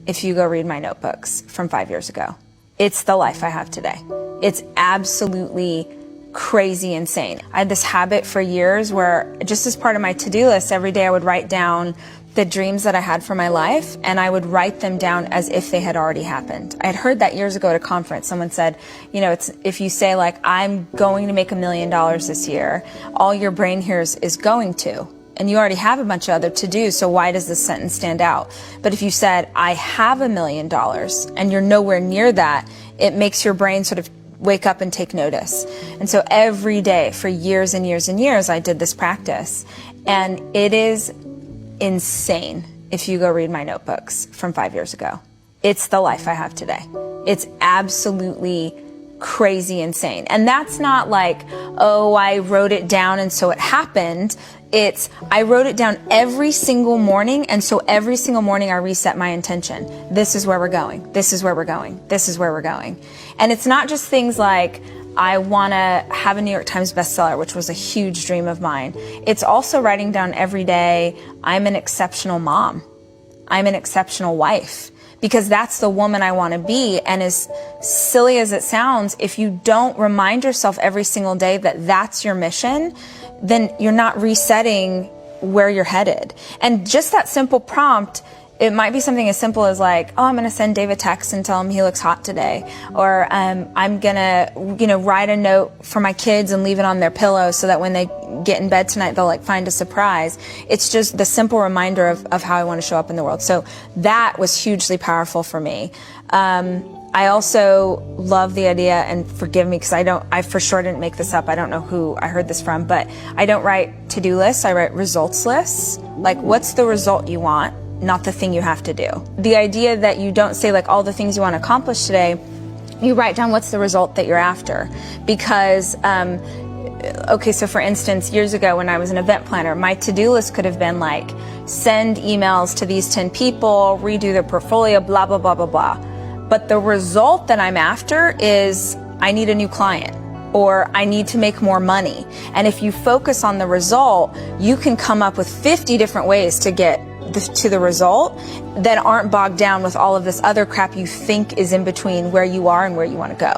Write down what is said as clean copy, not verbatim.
if you go read my notebooks from 5 years ago. It's the life I have today. It's absolutely crazy insane. I had this habit for years where just as part of my to-do list, every day I would write down the dreams that I had for my life, and I would write them down as if they had already happened. I had heard that years ago at a conference. Someone said, you know, it's if you say like, I'm going to make $1 million this year, all your brain hears is going to. And you already have a bunch of other to-dos, so why does this sentence stand out? But if you said, I have $1 million, and you're nowhere near that, it makes your brain sort of wake up and take notice. And so every day for years and years and years, I did this practice. And it is insane if you go read my notebooks from 5 years ago. It's the life I have today. It's absolutely crazy insane. And that's not like, oh, I wrote it down and so it happened. It's, I wrote it down every single morning, and so every single morning I reset my intention. This is where we're going. This is where we're going. This is where we're going. And it's not just things like, I want to have a New York Times bestseller, which was a huge dream of mine. It's also writing down every day, I'm an exceptional mom. I'm an exceptional wife. Because that's the woman I want to be. And as silly as it sounds, if you don't remind yourself every single day that that's your mission, then you're not resetting where you're headed. And just that simple prompt, it might be something as simple as like, oh, I'm going to send Dave a text and tell him he looks hot today. Or I'm going to, write a note for my kids and leave it on their pillow so that when they get in bed tonight, they'll like find a surprise. It's just the simple reminder of how I want to show up in the world. So that was hugely powerful for me. I also love the idea, and forgive me because I for sure didn't make this up. I don't know who I heard this from, but I don't write to-do lists. I write results lists. Like, what's the result you want? Not the thing you have to do. The idea that you don't say like all the things you want to accomplish today, you write down what's the result that you're after. Because, okay, so for instance, years ago when I was an event planner, my to-do list could have been like, send emails to these 10 people, redo their portfolio, blah, blah, blah, blah, blah. But the result that I'm after is I need a new client, or I need to make more money. And if you focus on the result, you can come up with 50 different ways to get to the result that aren't bogged down with all of this other crap you think is in between where you are and where you want to go.